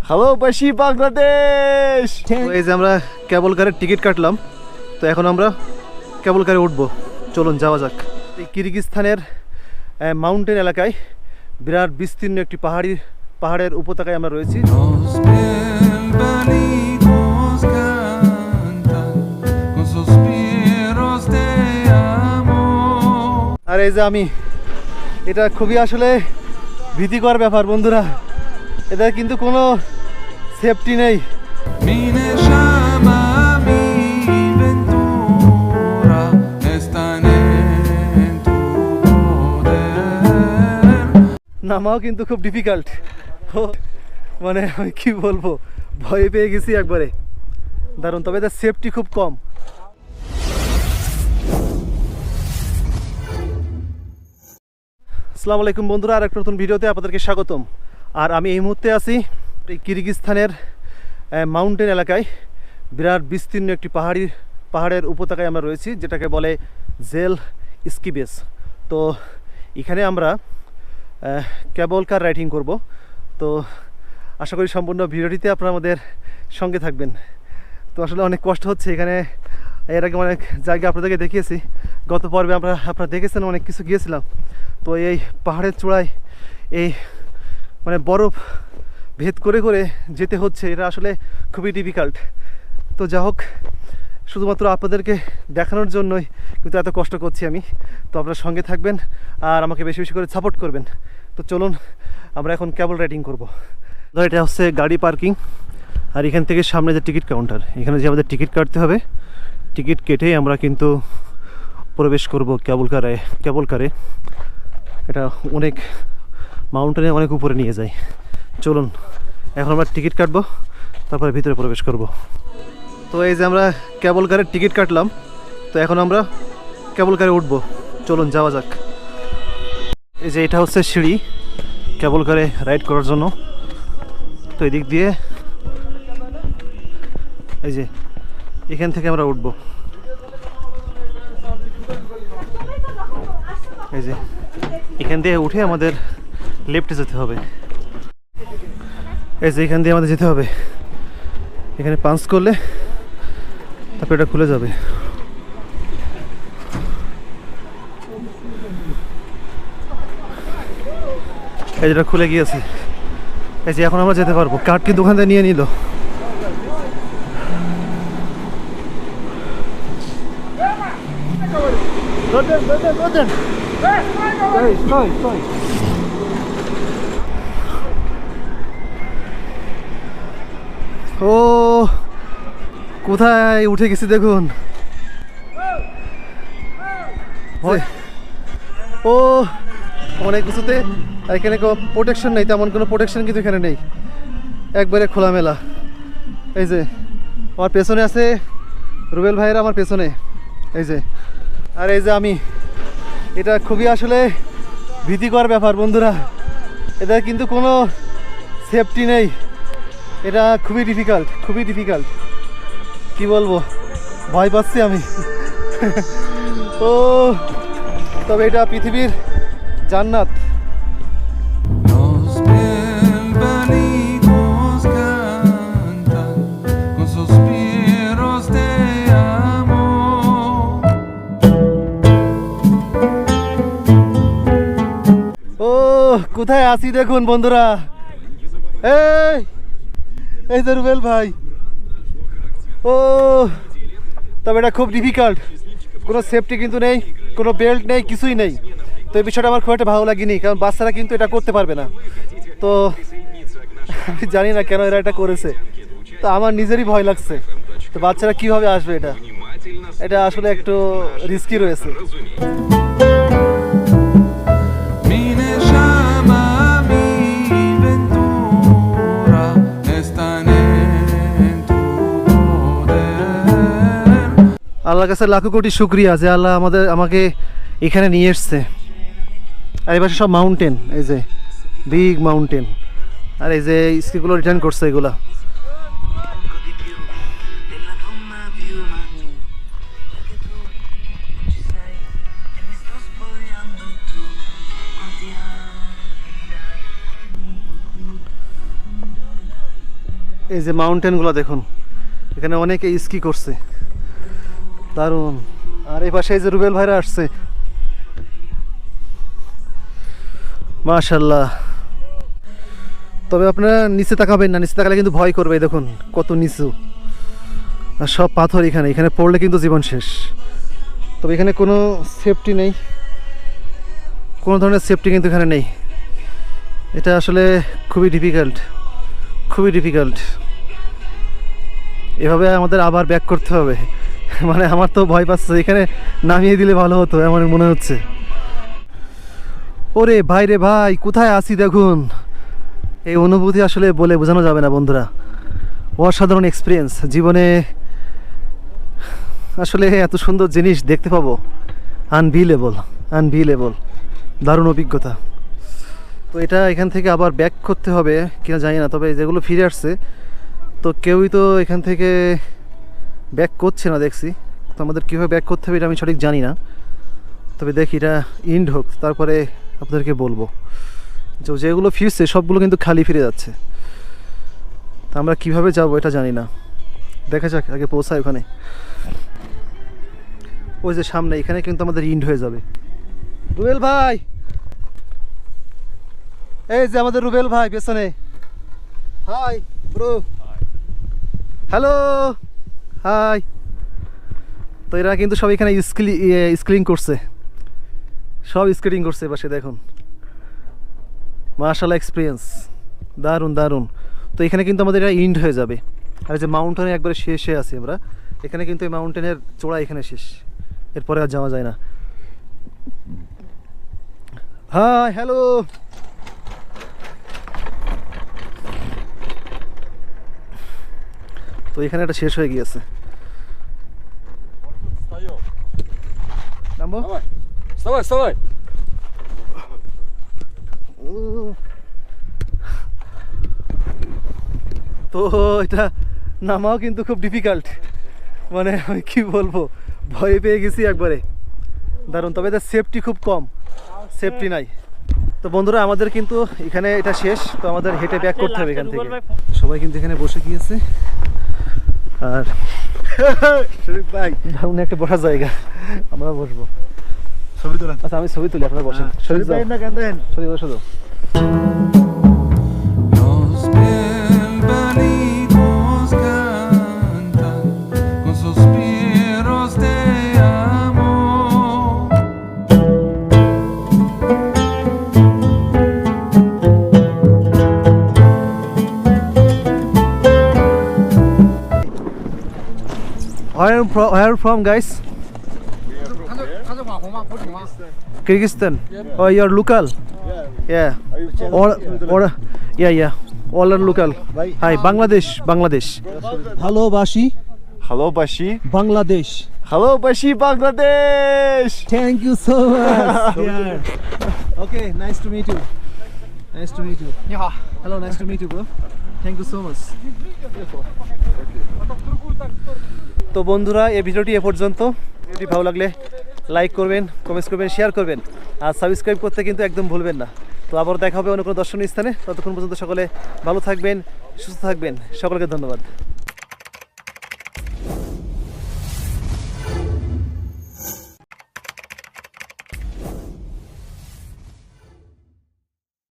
Hello বাসি বাংলাদেশ। এই যে আমরা কেবল কারের টিকিট কাটলাম, তো এখন আমরা কেবল কারে উঠবো। চলুন যাওয়া যাক। এই কিরগিজস্তানের মাউন্টেন এলাকায় বিরাট বিস্তীর্ণ একটি পাহাড়ের উপত্যকায় আমরা রয়েছি। আর এই যে আমি, এটা খুবই আসলে ভীতিকর ব্যাপার বন্ধুরা, এটা কিন্তু কোনো সেফটি নেই। নামাও কিন্তু খুব ডিফিকাল্ট, মানে আমি কি বলবো, ভয় পেয়ে গেছি একবারে দারুণ। তবে এদের সেফটি খুব কম। আসসালামু আলাইকুম বন্ধুরা, আর একটা নতুন ভিডিওতে আপনাদেরকে স্বাগতম। আর আমি এই মুহূর্তে আছি এই কিরগিজস্তানের মাউন্টেন এলাকায় বিরাট বিস্তীর্ণ একটি পাহাড়ের উপত্যকায় আমরা রয়েছি, যেটাকে বলে জেল স্কিবেস। তো এখানে আমরা কেবল কার রাইডিং করব। তো আশা করি সম্পূর্ণ ভিডিওটিতে আপনারা আমাদের সঙ্গে থাকবেন। তো আসলে অনেক কষ্ট হচ্ছে এখানে, এর আগে অনেক জায়গা আপনাদেরকে দেখিয়েছি, গত পর্বে আপনারা দেখেছেন অনেক কিছু গিয়েছিলাম। তো এই পাহাড়ের চূড়ায় এই মানে বরফ ভেদ করে করে যেতে হচ্ছে, এটা আসলে খুবই ডিফিকাল্ট। তো যা হোক, শুধুমাত্র আপনাদেরকে দেখানোর জন্যই কিন্তু এত কষ্ট করছি আমি। তো আপনারা সঙ্গে থাকবেন আর আমাকে বেশি বেশি করে সাপোর্ট করবেন। তো চলুন আমরা এখন কেবল রাইডিং করব। এটা হচ্ছে গাড়ি পার্কিং, আর এখান থেকে সামনে যে টিকিট কাউন্টার, এখানে যে আমাদের টিকিট কাটতে হবে, টিকিট কেটেই আমরা কিন্তু প্রবেশ করব কেবল কারে। এটা অনেক মাউন্টেনে অনেক উপরে নিয়ে যায়। চলুন এখন আমরা টিকিট কাটবো, তারপরে ভিতরে প্রবেশ করব। তো এই যে আমরা কেবল কারের টিকিট কাটলাম, তো এখন আমরা কেবল কারে উঠবো। চলুন যাওয়া যাক। এই যে এটা হচ্ছে সিঁড়ি কেবল কারে রাইড করার জন্য। তো এদিক দিয়ে এই যে এখান থেকে আমরা উঠবো। এই যে এখান দিয়ে উঠে আমাদের লেফটে যেতে হবে। এই যে এখান দিয়ে আমাদের যেতে হবে, এখানে পাঞ্চ করলে তারপর এটা খুলে যাবে। এই যেটা খুলে গিয়েছে। এই যে এখন আমরা যেতে পারবো। কার্ড কি দোকান থেকে নিয়ে নিল। ও কোথায় উঠে গেছি দেখুন। ও অনেক কিছুতে এখানে প্রোটেকশন নেই, তেমন কোনো প্রোটেকশন কিন্তু এখানে নেই, একবারে খোলামেলা। এই যে আমার পেছনে আছে রুবেল ভাইয়েরা, আমার পেছনে এই যে। আর এই যে আমি, এটা খুবই আসলে ভীতিকর ব্যাপার বন্ধুরা, এটা কিন্তু কোনো সেফটি নেই, এটা খুবই ডিফিকাল্ট কি বলবো, ভয় পাচ্ছি আমি। ও তবে এটা পৃথিবীর জান্নাত। ও কোথায় আছি দেখুন বন্ধুরা, এই যে রুবেল ভাই। ও তবে এটা খুব ডিফিকাল্ট, কোনো সেফটি কিন্তু নেই, কোনো বেল্ট নেই, কিছুই নেই। তো এই বিষয়টা আমার খুব একটা ভালো লাগেনি, কারণ বাচ্চারা কিন্তু এটা করতে পারবে না। তো আমি জানি না কেন এরা এটা করেছে, তো আমার নিজেরই ভয় লাগছে। তো বাচ্চারা কিভাবে আসবে, এটা আসলে একটু রিস্কি রয়েছে। আল্লাহর কাছে লাখো কোটি শুকরিয়া যে আল্লাহ আমাকে এখানে নিয়ে এসছে। আর এই পাশে সব মাউন্টেন, এই যে বিগ মাউন্টেন, আর এই যে স্কিগুলো রিটার্ন করছে এগুলা। এই যে মাউন্টেনগুলো দেখুন, এখানে অনেকে স্কি করছে, দারুণ। আর এই পাশে এই যে রুবেল ভাইরা আসছে, মাশাল্লাহ। তবে আপনারা নিচে তাকাবেন না, নিচে তাকালে কিন্তু ভয় করবে। এই দেখুন কত নিচু, আর সব পাথর। এখানে এখানে পড়লে কিন্তু জীবন শেষ। তবে এখানে কোনো সেফটি নেই, কোনো ধরনের সেফটি কিন্তু এখানে নেই। এটা আসলে খুবই ডিফিকাল্ট, খুবই ডিফিকাল্ট। এভাবে আমাদের আবার ব্যাক করতে হবে। মানে আমার তো ভয় পাচ্ছে, এখানে নামিয়ে দিলে ভালো হতো এমন মনে হচ্ছে। ওরে ভাই রে ভাই, কোথায় আছি দেখুন। এই অনুভূতি আসলে বলে বোঝানো যাবে না বন্ধুরা, অসাধারণ এক্সপিরিয়েন্স। জীবনে আসলে এত সুন্দর জিনিস দেখতে পাবো, আনবিলেবল, আনবিলেবল, দারুণ অভিজ্ঞতা। তো এটা এখান থেকে আবার ব্যাক করতে হবে কিনা জানি না, তবে যেগুলো ফিরে আসছে তো কেউই তো এখান থেকে ব্যাক করছে না দেখছি। তো আমাদের কীভাবে ব্যাক করতে হবে এটা আমি সঠিক জানি না, তবে দেখি এটা ইন্ড হোক, তারপরে আপনাদেরকে বলবো। যেগুলো ফিরছে সবগুলো কিন্তু খালি ফিরে যাচ্ছে। তা আমরা কীভাবে যাবো এটা জানি না, দেখা যাক, আগে পৌঁছায় ওখানে। ওই যে সামনে, এখানে কিন্তু আমাদের ইন্ড হয়ে যাবে। রুবেল ভাই, এই যে আমাদের রুবেল ভাই পেছনে। Hi bro, hello, hi. তো এরা কিন্তু সব এখানে স্কিলিং করছে, সব স্কেটিং করছে পাশে দেখুন। মাশাআল্লাহ, এক্সপিরিয়েন্স দারুণ দারুণ। তো এখানে কিন্তু আমাদের এটা ইন্ড হয়ে যাবে। আর যে মাউন্টেনে একবারে শেষে আছি আমরা, এখানে কিন্তু এই মাউন্টেনের চূড়া এখানে শেষ, এরপরে আর যাওয়া যায় না। হাই হ্যালো, তো এখানে এটা শেষ হয়ে গিয়েছে। নামবো? Вставай, вставай! তো এটা নামাও কিন্তু খুব ডিফিকাল্ট, মানে আমি কি বলবো, ভয় পেয়ে গেছি একবারে, দারুণ। তবে এদের সেফটি খুব কম, সেফটি নাই। তো বন্ধুরা আমাদের কিন্তু এখানে এটা শেষ, তো আমাদের হেঁটে ব্যাক করতে হবে এখান থেকে। সবাই কিন্তু এখানে বসে গিয়েছে, আর শরীফ ভাই দারুণ একটা বসার জায়গা, আমরা বসবো। ছবি তোলা? আচ্ছা আমি ছবি তুলি, আপনারা বসেন। শরীফ ভাই না কেন দেন, শরীফ বসে দাও। Los bilbalitos cantan con suspiros de amor. Where are you from, guys? Kyrgyzstan. Oh, you're local? Yeah. Yeah. All are local. Hi, Bangladesh. Bangladesh. Hello, Bashi. Bangladesh. Hello, Bashi, Bangladesh. Thank you so much. Yeah. Okay, nice to meet you. Nice to meet you. Yeah. Hello, nice to meet you, bro. Thank you so much. তো বন্ধুরা এই ভিডিওটি এ পর্যন্ত। ভিডিওটি ভালো লাগলে like করবেন, comments করবেন, শেয়ার করবেন, আর সাবস্ক্রাইব করতে কিন্তু একদম ভুলবেন না। তো আবার দেখা হবে অন্য কোনো দর্শনীয় স্থানে। ততক্ষণ পর্যন্ত সকলে ভালো থাকবেন, সুস্থ থাকবেন। সকলকে ধন্যবাদ।